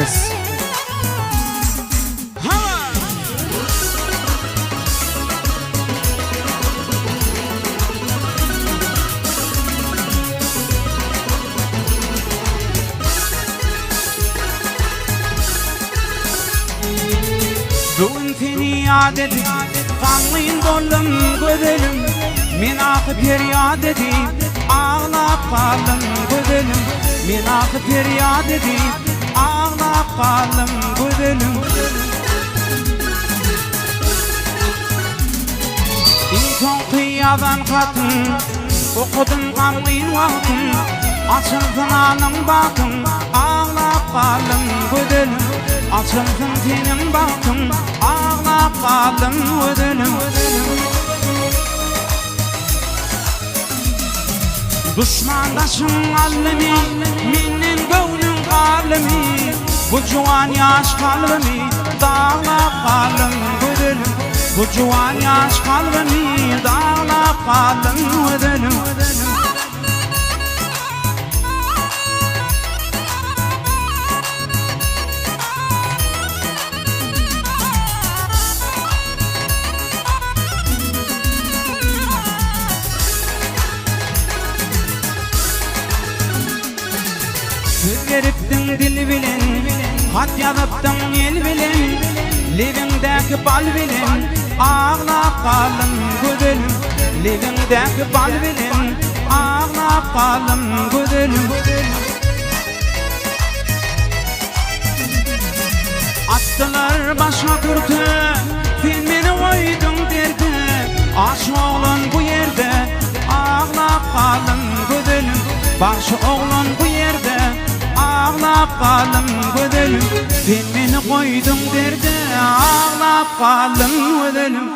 nefes. Bugün seni yad edip kanlıyın doldum gözelim. Men akıp feryat edip ağlap kaldım gözelim. Men akıp feryat edip ağlap kaldım gözelim. İnsan kıyadan katın okudum kanlıyın vaktin. Açılsın anın bakın ağlap kaldım gözelim. Açılsın senin bakın ağlap kaldım gözelim. Düşmandaşın allemi minin gönlün kalemi. Bu cuvan yaş kalbimi dağlap kaldım gözelim. Bu cuvan yaş kalbimi dağlap kaldım gözelim. Söz veriptin dil bilen, hat yazıptın el bilen. Levindeki bal bilen, ağlap kaldım gözelim. Levindeki bal bilen, ağlap kaldım gözelim. Attılar başa kürtü, sen beni koydun derdi. Aş oğlan bu yerde, ağlap kaldım gözelim. Baş oğlan bu yerde, ağlap kaldım gözelim. Sen beni koydun derdi, ağlap kaldım gözelim.